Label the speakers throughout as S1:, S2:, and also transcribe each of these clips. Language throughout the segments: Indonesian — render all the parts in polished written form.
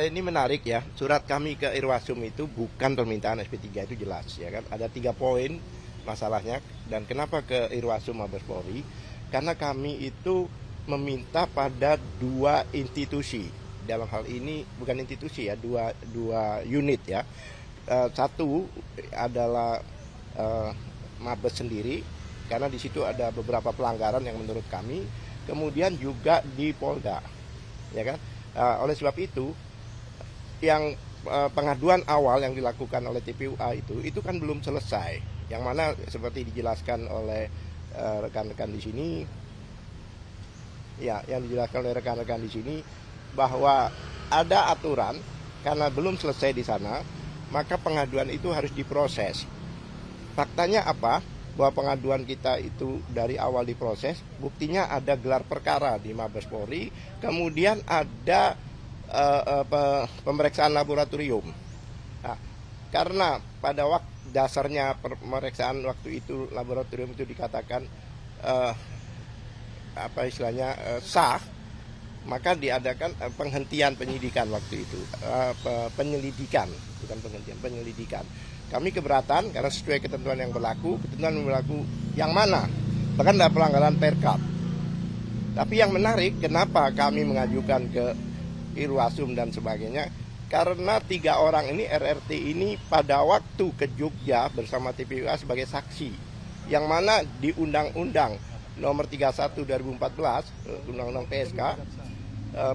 S1: ini menarik ya. Surat kami ke Irwasum itu bukan permintaan SP3 itu jelas ya kan. Ada 3 poin masalahnya dan kenapa ke Irwasum Mabes Polri? Karena kami itu meminta pada 2 institusi. Dalam hal ini bukan institusi ya, dua unit ya. Satu adalah Mabes sendiri karena di situ ada beberapa pelanggaran yang menurut kami. Kemudian juga di Polda, ya kan. Oleh sebab itu, yang pengaduan awal yang dilakukan oleh TPUA itu kan belum selesai. Yang mana seperti dijelaskan oleh rekan-rekan di sini, ya, yang dijelaskan oleh rekan-rekan di sini bahwa ada aturan karena belum selesai di sana, maka pengaduan itu harus diproses. Faktanya apa? Bahwa pengaduan kita itu dari awal diproses, buktinya ada gelar perkara di Mabes Polri, kemudian ada pemeriksaan laboratorium. Nah, karena pada waktu dasarnya pemeriksaan waktu itu laboratorium itu dikatakan sah, maka diadakan penghentian penyidikan waktu itu, penyelidikan, bukan penghentian, penyelidikan. Kami keberatan karena sesuai ketentuan yang berlaku yang mana? Bahkan ada pelanggaran Perkap. Tapi yang menarik, kenapa kami mengajukan ke Irwasum dan sebagainya? Karena 3 orang ini, RRT ini pada waktu ke Jogja bersama TPUA sebagai saksi. Yang mana di Undang-Undang Nomor 31 2014, Undang-Undang PSK,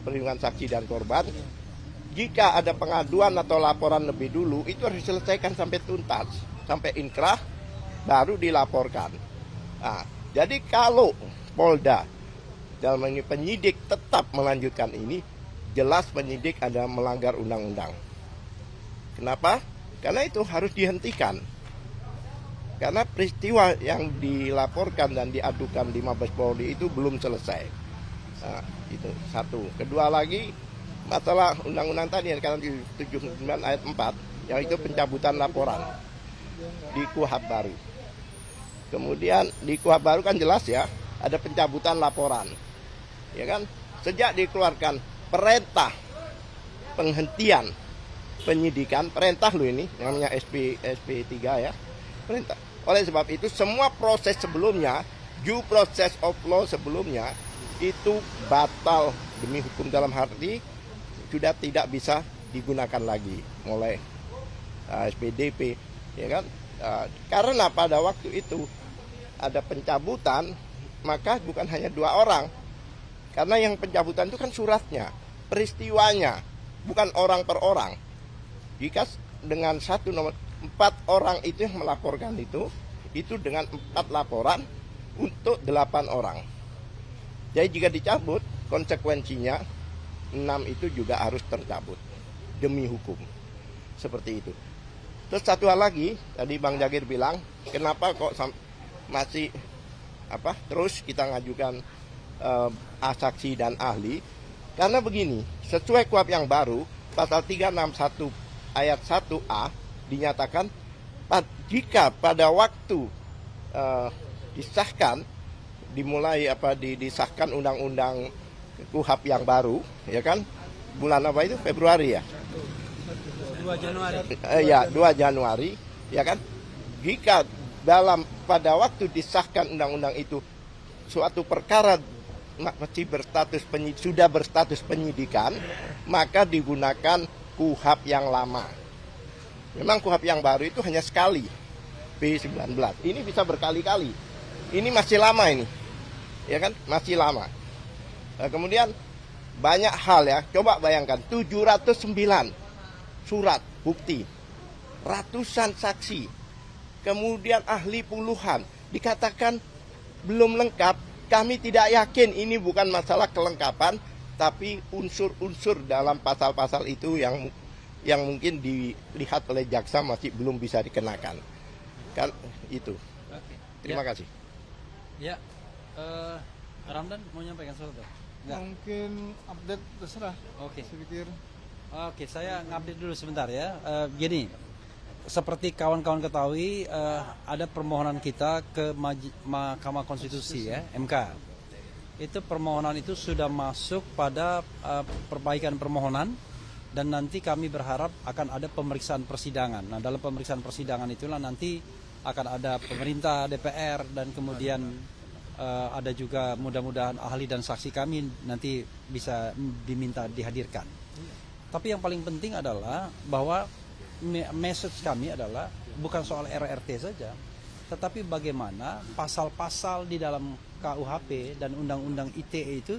S1: Perlindungan Saksi dan Korban, jika ada pengaduan atau laporan lebih dulu, itu harus diselesaikan sampai tuntas, sampai inkrah, baru dilaporkan. Nah, jadi kalau Polda, dalam ini penyidik tetap melanjutkan ini, jelas penyidik ada melanggar undang-undang. Kenapa? Karena itu harus dihentikan. Karena peristiwa yang dilaporkan dan diadukan di Mabes Polri itu belum selesai. Nah, itu satu. Kedua lagi, masalah undang-undang tadi yang karena di 79 ayat 4 yang itu pencabutan laporan di KUHP baru. Kemudian di KUHP baru kan jelas ya, ada pencabutan laporan. Ya kan? Sejak dikeluarkan perintah penghentian penyidikan, perintah lo ini namanya SP3 ya. Perintah. Oleh sebab itu semua proses sebelumnya, due process of law sebelumnya itu batal demi hukum, dalam arti sudah tidak bisa digunakan lagi oleh SPDP, ya kan? Karena pada waktu itu ada pencabutan, maka bukan hanya 2 orang, karena yang pencabutan itu kan suratnya, peristiwanya, bukan orang per orang. Jika dengan satu nomor 4 orang itu yang melaporkan itu dengan 4 laporan untuk 8 orang. Jadi jika dicabut, konsekuensinya 6 itu juga harus tercabut demi hukum. Seperti itu. Terus satu hal lagi, tadi Bang Jagir bilang, kenapa kok masih terus kita ngajukan saksi dan ahli? Karena begini, sesuai KUHP yang baru, pasal 361 ayat 1A dinyatakan jika pada waktu disahkan disahkan undang-undang KUHP yang baru, ya kan? Bulan apa itu? Februari ya?
S2: 2 Januari.
S1: 2 Januari, ya kan? Jika pada waktu disahkan undang-undang itu suatu perkara masih sudah berstatus penyidikan, maka digunakan KUHP yang lama. Memang KUHP yang baru itu hanya sekali, P19. Ini bisa berkali-kali. Ini masih lama ini. Ya kan? Masih lama. Nah, kemudian banyak hal ya. Coba bayangkan 709 surat bukti, ratusan saksi, kemudian ahli puluhan, dikatakan belum lengkap. Kami tidak yakin ini bukan masalah kelengkapan, tapi unsur-unsur dalam pasal-pasal itu yang mungkin dilihat oleh jaksa masih belum bisa dikenakan. Kan itu. Terima kasih.
S2: Ya, Ramdan mau nyampaikan sesuatu?
S3: Mungkin update terserah.
S2: Oke.
S3: Saya pikir.
S2: Oke, saya ngupdate dulu sebentar ya. Gini, seperti kawan-kawan ketahui, ada permohonan kita ke Mahkamah Konstitusi ya, MK. Itu permohonan itu sudah masuk pada perbaikan permohonan dan nanti kami berharap akan ada pemeriksaan persidangan. Nah, dalam pemeriksaan persidangan itulah nanti akan ada pemerintah, DPR, dan kemudian ada juga mudah-mudahan ahli dan saksi kami nanti bisa diminta dihadirkan. Tapi yang paling penting adalah bahwa message kami adalah bukan soal RRT saja, tetapi bagaimana pasal-pasal di dalam KUHP dan Undang-Undang ITE itu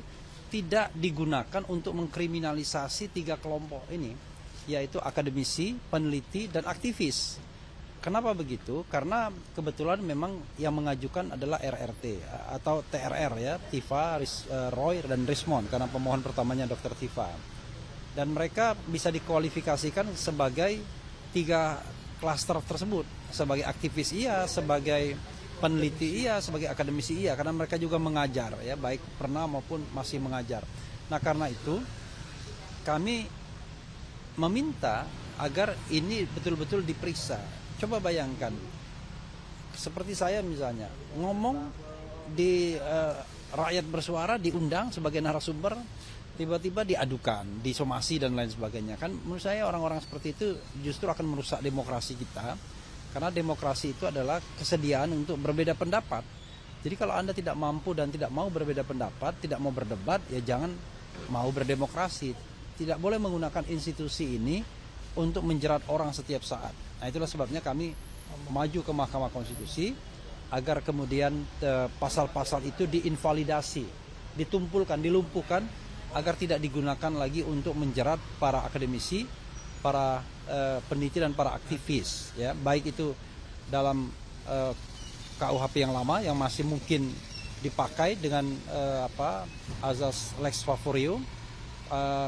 S2: tidak digunakan untuk mengkriminalisasi 3 kelompok ini, yaitu akademisi, peneliti, dan aktivis. Kenapa begitu? Karena kebetulan memang yang mengajukan adalah RRT atau TRR ya, Tifa, Roy, dan Rismond, karena pemohon pertamanya Dr. Tifa. Dan mereka bisa dikualifikasikan sebagai 3 klaster tersebut, sebagai aktivis iya, sebagai peneliti iya, sebagai akademisi iya, karena mereka juga mengajar ya, baik pernah maupun masih mengajar. Nah, karena itu kami meminta agar ini betul-betul diperiksa. Coba bayangkan, seperti saya misalnya ngomong di rakyat bersuara, diundang sebagai narasumber, tiba-tiba diadukan, disomasi dan lain sebagainya. Kan menurut saya orang-orang seperti itu justru akan merusak demokrasi kita, karena demokrasi itu adalah kesediaan untuk berbeda pendapat. Jadi kalau Anda tidak mampu dan tidak mau berbeda pendapat, tidak mau berdebat, ya jangan mau berdemokrasi. Tidak boleh menggunakan institusi ini untuk menjerat orang setiap saat. Nah, itulah sebabnya kami maju ke Mahkamah Konstitusi agar kemudian pasal-pasal itu diinvalidasi, ditumpulkan, dilumpuhkan, agar tidak digunakan lagi untuk menjerat para akademisi, para peneliti dan para aktivis, ya, baik itu dalam KUHP yang lama yang masih mungkin dipakai dengan azas lex favorio,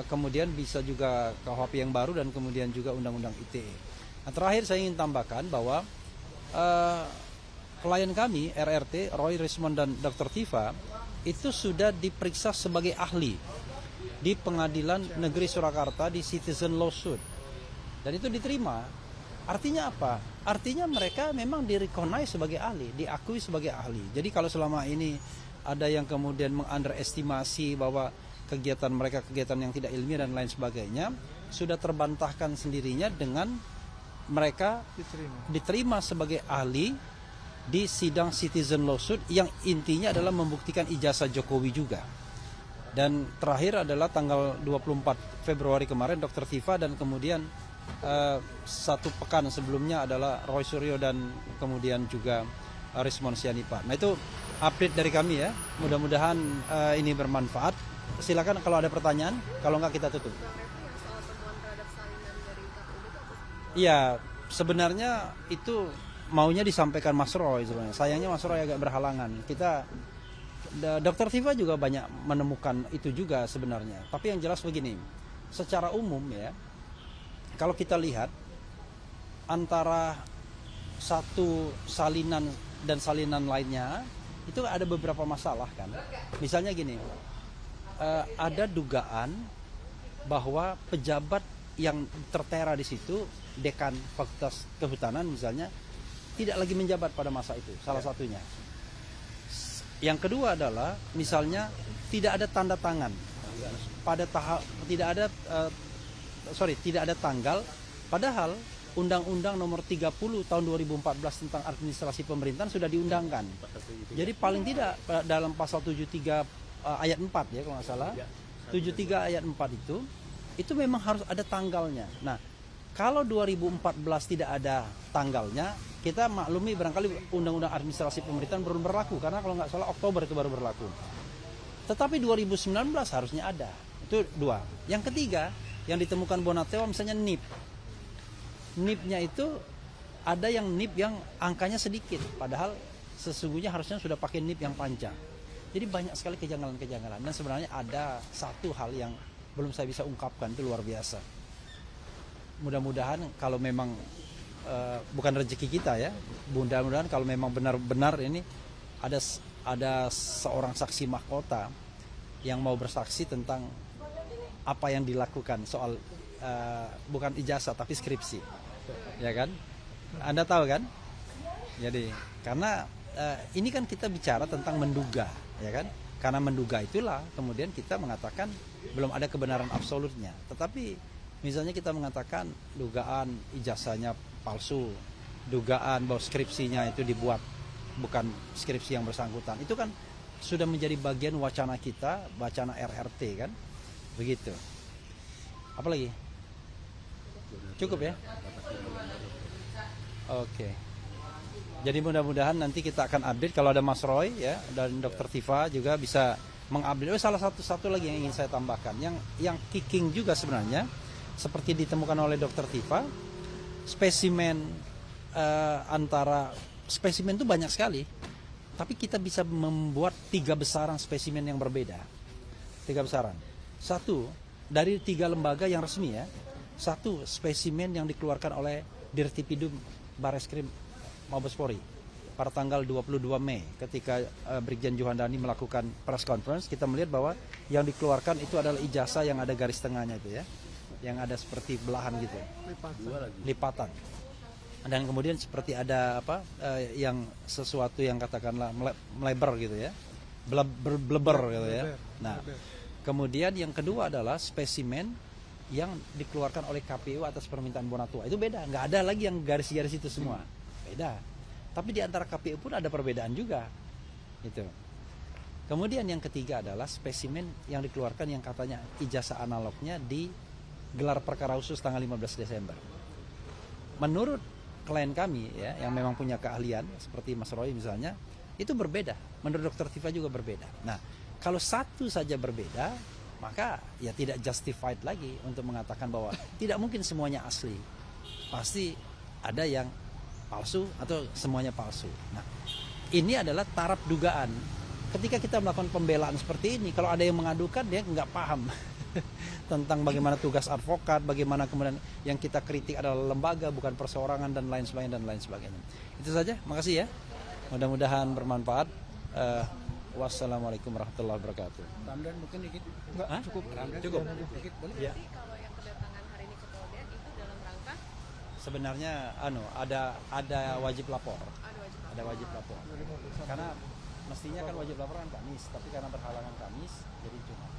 S2: kemudian bisa juga KUHP yang baru dan kemudian juga Undang-Undang ITE. Nah, terakhir saya ingin tambahkan bahwa klien kami RRT, Roy, Rismond, dan Dr. Tifa itu sudah diperiksa sebagai ahli di Pengadilan Negeri Surakarta di Citizen Lawsuit, dan itu diterima. Artinya apa? Artinya mereka memang direcognize sebagai ahli, diakui sebagai ahli. Jadi kalau selama ini ada yang kemudian mengunderestimasi bahwa kegiatan mereka kegiatan yang tidak ilmiah dan lain sebagainya, sudah terbantahkan sendirinya dengan mereka diterima sebagai ahli di sidang Citizen Lawsuit yang intinya adalah membuktikan ijazah Jokowi juga. Dan terakhir adalah tanggal 24 Februari kemarin Dr. Tifa, dan kemudian 1 pekan sebelumnya adalah Roy Suryo dan kemudian juga Rismond Sianipa. Nah, itu update dari kami ya. Mudah-mudahan ini bermanfaat. Silakan kalau ada pertanyaan, kalau enggak kita tutup. Iya, sebenarnya itu maunya disampaikan Mas Roy sebenarnya. Sayangnya Mas Roy agak berhalangan. Dr. Tifa juga banyak menemukan itu juga sebenarnya. Tapi yang jelas begini, secara umum ya, kalau kita lihat antara satu salinan dan salinan lainnya itu ada beberapa masalah kan. Misalnya gini, ada dugaan bahwa pejabat yang tertera di situ, dekan Fakultas Kehutanan misalnya, tidak lagi menjabat pada masa itu, salah satunya. Yang kedua adalah misalnya tidak ada tanda tangan pada tidak ada tanggal, padahal Undang-Undang Nomor 30 Tahun 2014 tentang Administrasi Pemerintahan sudah diundangkan. Jadi paling tidak dalam pasal 73 ayat 4 ya kalau nggak salah, 73 ayat 4 itu memang harus ada tanggalnya. Nah, kalau 2014 tidak ada tanggalnya, kita maklumi barangkali Undang-Undang Administrasi Pemerintahan baru berlaku, karena kalau nggak salah Oktober itu baru berlaku. Tetapi 2019 harusnya ada. Itu 2. Yang ketiga, yang ditemukan Bonatewa misalnya NIP. NIP-nya itu ada yang NIP yang angkanya sedikit, padahal sesungguhnya harusnya sudah pakai NIP yang panjang. Jadi banyak sekali kejanggalan-kejanggalan, dan sebenarnya ada satu hal yang belum saya bisa ungkapkan, itu luar biasa. Mudah-mudahan kalau memang bukan rezeki kita ya, mudah-mudahan kalau memang benar-benar ini ada seorang saksi mahkota yang mau bersaksi tentang apa yang dilakukan soal bukan ijazah tapi skripsi, ya kan? Anda tahu kan? Jadi karena ini kan kita bicara tentang menduga, ya kan? Karena menduga itulah kemudian kita mengatakan belum ada kebenaran absolutnya. Tetapi Misalnya kita mengatakan dugaan ijazahnya palsu, dugaan bahwa skripsinya itu dibuat bukan skripsi yang bersangkutan. Itu kan sudah menjadi bagian wacana kita, wacana RRT kan. Begitu. Apalagi? Cukup ya? Oke. Jadi mudah-mudahan nanti kita akan update kalau ada Mas Roy ya dan Dr. Tifa juga bisa mengupdate. Salah satu lagi yang ingin saya tambahkan, yang kicking juga sebenarnya seperti ditemukan oleh Dr. Tifa, spesimen antara spesimen itu banyak sekali, tapi kita bisa membuat 3 besaran spesimen yang berbeda. 3 besaran. Satu dari 3 lembaga yang resmi ya. Satu spesimen yang dikeluarkan oleh Dirtipidum Bareskrim Mabespori pada tanggal 22 Mei ketika Brigjen Juhandani melakukan press conference, kita melihat bahwa yang dikeluarkan itu adalah ijazah yang ada garis tengahnya itu ya, yang ada seperti belahan gitu, lipatan. Dan kemudian seperti ada yang sesuatu yang katakanlah melebar gitu ya, bleber gitu ya. Nah, kemudian yang kedua adalah spesimen yang dikeluarkan oleh KPU atas permintaan Bonatua. Itu beda, nggak ada lagi yang garis-garis itu semua. Beda. Tapi di antara KPU pun ada perbedaan juga. Gitu. Kemudian yang ketiga adalah spesimen yang dikeluarkan yang katanya ijazah analognya di gelar perkara khusus tanggal 15 Desember. Menurut klien kami ya, yang memang punya keahlian seperti Mas Roy misalnya, itu berbeda. Menurut Dr. Tifa juga berbeda. Nah, kalau satu saja berbeda, maka ya tidak justified lagi untuk mengatakan bahwa tidak mungkin semuanya asli. Pasti ada yang palsu atau semuanya palsu. Nah, ini adalah taraf dugaan. Ketika kita melakukan pembelaan seperti ini, kalau ada yang mengadukan dia nggak paham tentang bagaimana tugas advokat, bagaimana kemudian yang kita kritik adalah lembaga bukan perseorangan dan lain sebagainya. Itu saja, makasih ya. Mudah-mudahan bermanfaat. Wassalamualaikum warahmatullahi wabarakatuh.
S3: Ramdan mungkin dikit. Enggak,
S2: Hah?
S3: cukup.
S2: Cukup.
S3: Dikit boleh?
S2: Ya.
S4: Jadi kalau yang kedatangan hari ini ke Polda itu dalam rangka
S2: Sebenarnya ada wajib lapor. Ada wajib lapor. Karena mestinya kan wajib lapor kan Kamis, tapi karena berhalangan Kamis jadi Jumat.